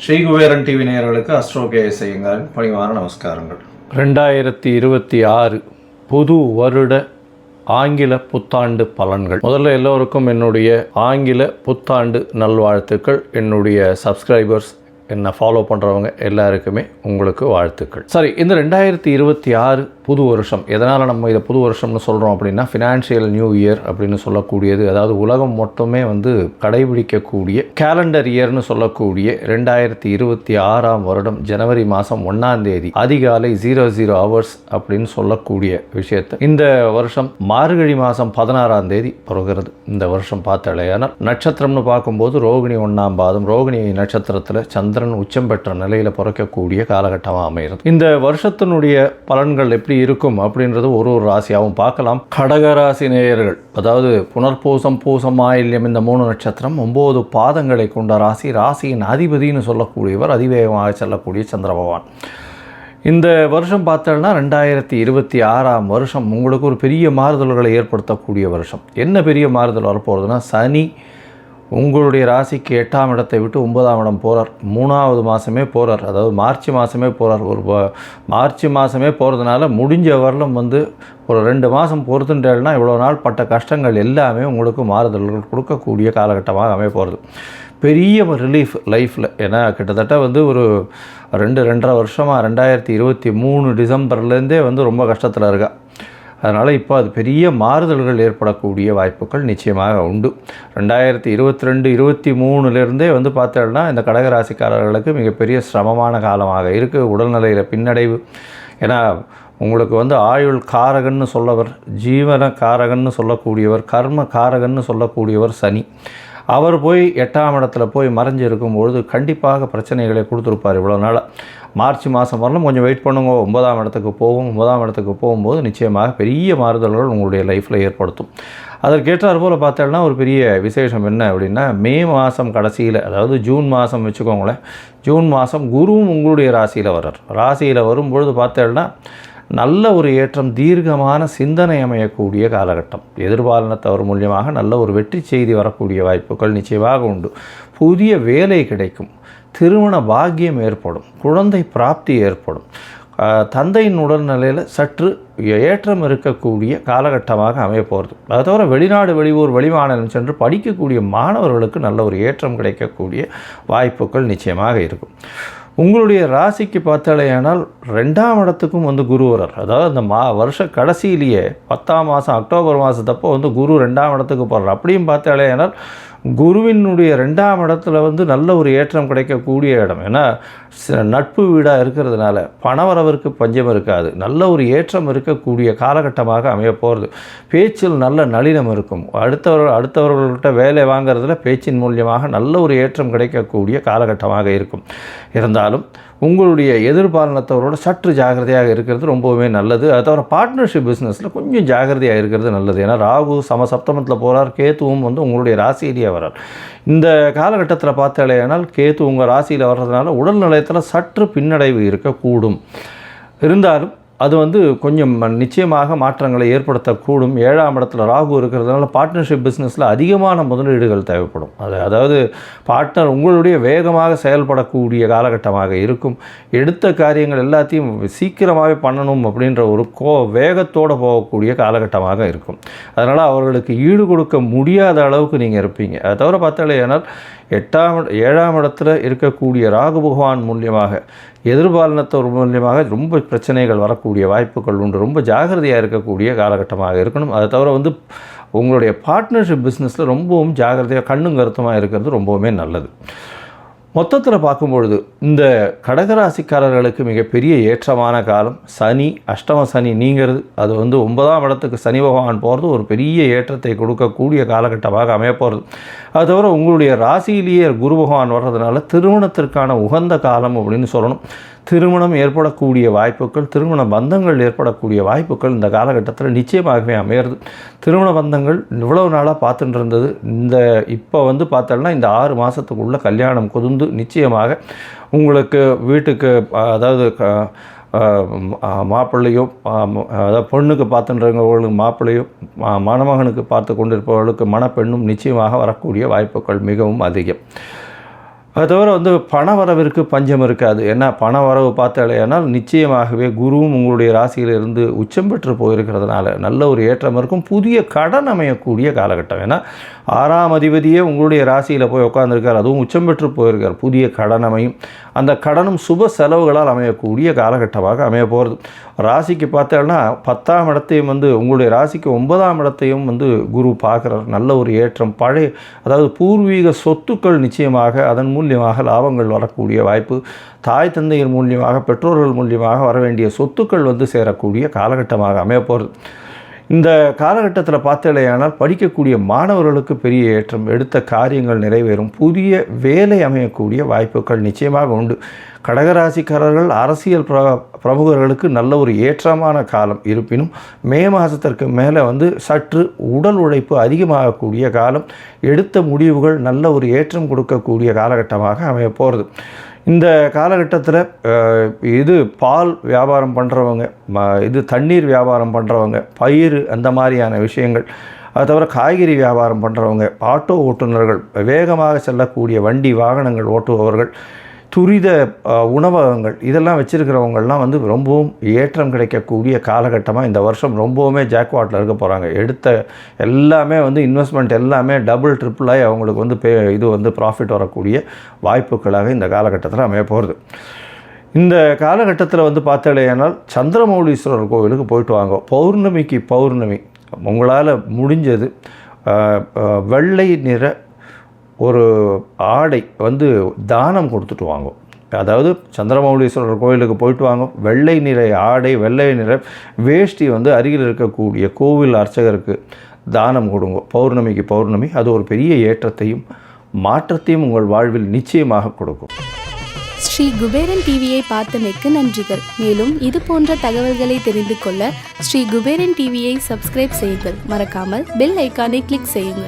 Sri Kuberan TV நேயர்களுக்கு astro KS ஐயங்காரின் பணிவான நமஸ்காரங்கள். 2026 புது வருட ஆங்கில புத்தாண்டு பலன்கள். முதல்ல எல்லோருக்கும் என்னுடைய ஆங்கில புத்தாண்டு நல்வாழ்த்துக்கள். என்னுடைய சப்ஸ்கிரைபர்ஸ், என்னை ஃபாலோ பண்ணுறவங்க எல்லாருக்குமே உங்களுக்கு வாழ்த்துக்கள். சரி, இந்த 2026 புது வருஷம், எதனால் நம்ம இதை புது வருஷம்னு சொல்கிறோம் அப்படின்னா, ஃபினான்ஷியல் நியூ இயர் அப்படின்னு சொல்லக்கூடியது, அதாவது உலகம் மொத்தமே கடைபிடிக்கக்கூடிய கேலண்டர் இயர்னு சொல்லக்கூடிய 2026 வருடம் ஜனவரி மாதம் 1ஆம் தேதி அதிகாலை 00 hours அப்படின்னு சொல்லக்கூடிய விஷயத்தை இந்த வருஷம் மார்கழி மாதம் 16ஆம் தேதி பிறகுறது. இந்த வருஷம் பார்த்தாலேயானால் நட்சத்திரம்னு பார்க்கும்போது ரோகிணி 1ஆம் பாதம், ரோகிணி நட்சத்திரத்தில் சந்திரன் உச்சம் பெற்ற நிலையில் பிறக்கக்கூடிய காலகட்டமாக அமைகிறது. இந்த வருஷத்தினுடைய பலன்கள் எப்படி இருக்கும் அப்படின்றது ஒரு ராசியாகவும் பார்க்கலாம். கடக ராசி நேயர்கள், அதாவது புனர்பூசம், பூசம், ஆயில்யம், இந்த 3 நட்சத்திரம் 9 பாதங்களை கொண்ட ராசி. ராசியின் அதிபதினு சொல்லக்கூடியவர் அதிவேகமாக செல்லக்கூடிய சந்திர பகவான். இந்த வருஷம் பார்த்தோம்னா 2026 வருஷம் உங்களுக்கு ஒரு பெரிய மாறுதல்களை ஏற்படுத்தக்கூடிய வருஷம். என்ன பெரிய மாறுதல் வரப்போகிறதுனா, சனி உங்களுடைய ராசிக்கு 8ஆம் இடத்தை விட்டு 9ஆம் இடம் போகிறார். 3வது மாதமே போகிறார், அதாவது மார்ச் மாதமே போகிறார். ஒரு மார்ச் மாதமே போகிறதுனால முடிஞ்ச வரலும் ஒரு 2 மாதம் பொறுத்துட்டேன்னா இவ்வளோ நாள் பட்ட கஷ்டங்கள் எல்லாமே உங்களுக்கு மாறுதல்கள் கொடுக்கக்கூடிய காலகட்டமாக அமைய போகிறது. பெரிய ரிலீஃப் லைஃப்பில். ஏன்னா கிட்டத்தட்ட ஒரு 2-2.5 வருஷமாக 2023 டிசம்பர்லேருந்தே ரொம்ப கஷ்டத்தில் இருக்கா. அதனால் இப்போ அது பெரிய மாறுதல்கள் ஏற்படக்கூடிய வாய்ப்புகள் நிச்சயமாக உண்டு. 2022-23லேருந்தே பார்த்தோம்னா இந்த கடகராசிக்காரர்களுக்கு மிகப்பெரிய சிரமமான காலமாக இருக்குது. உடல்நிலையில் பின்னடைவு. ஏன்னா உங்களுக்கு ஆயுள் காரகன்னு சொல்லவர், ஜீவன காரகன்னு சொல்லக்கூடியவர், கர்ம காரகன்னு சொல்லக்கூடியவர் சனி. அவர் போய் 8ஆம் இடத்துல போய் மறைஞ்சிருக்கும்பொழுது கண்டிப்பாக பிரச்சனைகளை கொடுத்துருப்பார். இவ்வளோ நாள் மார்ச் மாதம் வரலும் கொஞ்சம் வெயிட் பண்ணுங்க, 9ஆம் இடத்துக்கு போகும். 9ஆம் இடத்துக்கு போகும்போது நிச்சயமாக பெரிய மாறுதல்கள் உங்களுடைய லைஃப்பில் ஏற்படுத்தும். அதற்கேற்றார் போல் பார்த்தோம்னா ஒரு பெரிய விசேஷம் என்ன அப்படின்னா, மே மாதம் கடைசியில், அதாவது ஜூன் மாதம் வச்சுக்கோங்களேன், ஜூன் மாதம் குருவும் உங்களுடைய ராசியில் வர்றார். ராசியில் வரும்பொழுது பார்த்தோம்னா நல்ல ஒரு ஏற்றம், தீர்க்கமான சிந்தனை அமையக்கூடிய காலகட்டம். எதிர்பாலினத்தவர் மூலியமாக நல்ல ஒரு வெற்றி செய்தி வரக்கூடிய வாய்ப்புகள் நிச்சயமாக உண்டு. புதிய வேலை கிடைக்கும், திருமண பாக்கியம் ஏற்படும், குழந்தை பிராப்தி ஏற்படும், தந்தையின் உடல்நிலையில் சற்று ஏற்றம் இருக்கக்கூடிய காலகட்டமாக அமைய போகிறது. அதை தவிர வெளிநாடு, வெளியூர், வெளிமாநிலம் சென்று படிக்கக்கூடிய மாணவர்களுக்கு நல்ல ஒரு ஏற்றம் கிடைக்கக்கூடிய வாய்ப்புகள் நிச்சயமாக இருக்கும். உங்களுடைய ராசிக்கு பார்த்தாலேயானால் 2ஆம் இடத்துக்கும் குரு வரார். அதாவது அந்த வருஷ கடைசியிலேயே 10ஆம் மாதம் அக்டோபர் மாதத்தப்போ குரு 2ஆம் இடத்துக்கு போகிறார். அப்படியும் பார்த்தாலேயானால் குருவினுடைய 2ஆம் இடத்துல நல்ல ஒரு ஏற்றம் கிடைக்கக்கூடிய இடம். ஏன்னா நட்பு வீடாக இருக்கிறதுனால பணவரவிற்கு பஞ்சம் இருக்காது. நல்ல ஒரு ஏற்றம் இருக்கக்கூடிய காலகட்டமாக அமைய போகிறது. பேச்சில் நல்ல நளினம் இருக்கும். அடுத்தவர்கள்ட்ட வேலை வாங்கிறதுல பேச்சின் மூலியமாக நல்ல ஒரு ஏற்றம் கிடைக்கக்கூடிய காலகட்டமாக இருக்கும். இருந்தாலும் உங்களுடைய எதிர்பாலினத்தவரோட சற்று ஜாகிரதையாக இருக்கிறது ரொம்பவுமே நல்லது. அது தவிர பார்ட்னர்ஷிப் பிஸ்னஸில் கொஞ்சம் ஜாகிரதையாக இருக்கிறது நல்லது. ஏன்னா ராகு சமசப்தமத்தில் போகிறார், கேத்துவும் உங்களுடைய ராசியிலேயே வர்றார். இந்த காலகட்டத்தில் பார்த்தாலேனால் கேத்து உங்கள் ராசியில் வர்றதுனால உடல் நிலையத்தில் சற்று பின்னடைவு இருக்கக்கூடும். இருந்தாலும் அது கொஞ்சம் நிச்சயமாக மாற்றங்களை ஏற்படுத்தக்கூடும். 7ஆம் இடத்துல ராகு இருக்கிறதுனால பார்ட்னர்ஷிப் பிஸ்னஸில் அதிகமான முதலீடுகள் தேவைப்படும். அதாவது பார்ட்னர் உங்களுடைய வேகமாக செயல்படக்கூடிய காலகட்டமாக இருக்கும். எடுத்த காரியங்கள் எல்லாத்தையும் சீக்கிரமாகவே பண்ணணும் அப்படின்ற ஒரு வேகத்தோடு போகக்கூடிய காலகட்டமாக இருக்கும். அதனால் அவர்களுக்கு ஈடு கொடுக்க முடியாத அளவுக்கு நீங்கள் இருப்பீங்க. அதை தவிர பார்த்தாலேயானால் 7ஆம் இடத்துல இருக்கக்கூடிய ராகு பகவான் மூலியமாக எதிர்பாலினத்தவர் மூலியமாக ரொம்ப பிரச்சனைகள் வரக்கூடிய வாய்ப்புகள் உண்டு. ரொம்ப ஜாகிரதையாக இருக்கக்கூடிய காலகட்டமாக இருக்கணும். அதை தவிர உங்களுடைய பார்ட்னர்ஷிப் பிஸ்னஸில் ரொம்பவும் ஜாகிரதையாக கண்ணும் கருத்துமாக இருக்கிறது ரொம்பவுமே நல்லது. மொத்தத்தில் பார்க்கும்பொழுது இந்த கடகராசிக்காரர்களுக்கு மிகப்பெரிய ஏற்றமான காலம். சனி, அஷ்டம சனி நீங்கிறது, அது 9ஆம் இடத்துக்கு சனி பகவான் போகிறது ஒரு பெரிய ஏற்றத்தை கொடுக்கக்கூடிய காலகட்டமாக அமைய போகிறது. அது தவிர உங்களுடைய ராசியிலேயே குரு பகவான் வர்றதுனால திருமணத்திற்கான உகந்த காலம் அப்படின்னு சொல்லணும். திருமணம் ஏற்படக்கூடிய வாய்ப்புகள், திருமண பந்தங்கள் ஏற்படக்கூடிய வாய்ப்புகள் இந்த காலகட்டத்தில் நிச்சயமாகவே அமையிறது. திருமண பந்தங்கள் இவ்வளவு நாளாக பார்த்துட்டு இருந்தது, இப்போ பார்த்தோம்னா இந்த 6 மாதத்துக்குள்ளே கல்யாணம் குதிந்து நிச்சயமாக உங்களுக்கு வீட்டுக்கு, அதாவது மாப்பிள்ளையோ அதாவது பொண்ணுக்கு பார்த்துன்றவங்களுக்கு மாப்பிள்ளையோ மணமகனுக்கு பார்த்து கொண்டிருப்பவர்களுக்கு மணப்பெண்ணும் நிச்சயமாக வரக்கூடிய வாய்ப்புகள் மிகவும் அதிகம். அது தவிர பண வரவிற்கு பஞ்சம் இருக்காது. ஏன்னா பண வரவு பார்த்தாலேனால் நிச்சயமாகவே குருவும் உங்களுடைய ராசியிலிருந்து உச்சம் பெற்று போயிருக்கிறதுனால நல்ல ஒரு ஏற்றம் இருக்கும். புதிய கடன் அமையக்கூடிய காலகட்டம். ஏன்னா 6ஆம் அதிபதியே உங்களுடைய ராசியில் போய் உட்காந்துருக்கார், அதுவும் உச்சம் பெற்று போயிருக்கார். புதிய கடன் அமையும். அந்த கடனும் சுப செலவுகளால் அமையக்கூடிய காலகட்டமாக அமைய போகிறது. ராசிக்கு பார்த்தோன்னா 10ஆம் இடத்தையும் உங்களுடைய ராசிக்கு 9ஆம் இடத்தையும் குரு பார்க்குறார். நல்ல ஒரு ஏற்றம். அதாவது பூர்வீக சொத்துக்கள் நிச்சயமாக அதன் மூலியமாக லாபங்கள் வரக்கூடிய வாய்ப்பு. தாய் தந்தையர் மூலியமாக பெற்றோர்கள் மூலியமாக வர வேண்டிய சொத்துக்கள் சேரக்கூடிய காலகட்டமாக அமைய போகிறது. இந்த காலகட்டத்தில் பார்த்தலையானால் படிக்கக்கூடிய மாணவர்களுக்கு பெரிய ஏற்றம். எடுத்த காரியங்கள் நிறைவேறும். புதிய வேலை அமையக்கூடிய வாய்ப்புகள் நிச்சயமாக உண்டு. கடகராசிக்காரர்கள் அரசியல் பிரமுகர்களுக்கு நல்ல ஒரு ஏற்றமான காலம். இருப்பினும் மே மாதத்திற்கு மேலே சற்று உடல் உழைப்பு அதிகமாகக்கூடிய காலம். எடுத்த முடிவுகள் நல்ல ஒரு ஏற்றம் கொடுக்கக்கூடிய காலகட்டமாக அமைய போகிறது. இந்த காலகட்டத்தில் இது பால் வியாபாரம் பண்ணுறவங்க, தண்ணீர் வியாபாரம் பண்ணுறவங்க, பயிர் அந்த மாதிரியான விஷயங்கள், அது தவிர காய்கறி வியாபாரம் பண்ணுறவங்க, ஆட்டோ ஓட்டுநர்கள், வேகமாக செல்லக்கூடிய வண்டி வாகனங்கள் ஓட்டுபவர்கள், துரித உணவகங்கள் இதெல்லாம் வச்சுருக்கிறவங்கள்லாம் ரொம்பவும் ஏற்றம் கிடைக்கக்கூடிய காலகட்டமாக இந்த வருஷம் ரொம்பவுமே ஜாக்வாட்டில் இருக்க போகிறாங்க. எடுத்த எல்லாமே இன்வெஸ்ட்மெண்ட் எல்லாமே டபுள் ட்ரிப்பிளாகி அவங்களுக்கு இது ப்ராஃபிட் வரக்கூடிய வாய்ப்புகளாக இந்த காலகட்டத்தில் அமைய போகிறது. இந்த காலகட்டத்தில் பார்த்தாலேனால் சந்திரமௌலீஸ்வரர் கோவிலுக்கு போயிட்டு வாங்க. பௌர்ணமிக்கு பௌர்ணமி உங்களால் முடிஞ்சது வெள்ளை நிற ஒரு ஆடை தானம் கொடுத்துட்டு வாங்க. அதாவது சந்திரமௌலீஸ்வரர் கோயிலுக்கு போயிட்டு வாங்க. வெள்ளை நிற ஆடை, வெள்ளை நிற வேஷ்டி அருகில் இருக்கக்கூடிய கோவில் அர்ச்சகருக்கு தானம் கொடுங்க. பௌர்ணமிக்கு பௌர்ணமி அது ஒரு பெரிய ஏற்றத்தையும் மாற்றத்தையும் உங்கள் வாழ்வில் நிச்சயமாக கொடுக்கும். ஸ்ரீ குபேரன் டிவியை பார்த்தமைக்கு நன்றிகள். மேலும் இது போன்ற தகவல்களை தெரிந்து கொள்ள ஸ்ரீ குபேரன் டிவியை சப்ஸ்கிரைப் செய்யுங்கள். மறக்காமல் பெல் ஐக்கானை கிளிக் செய்யுங்கள்.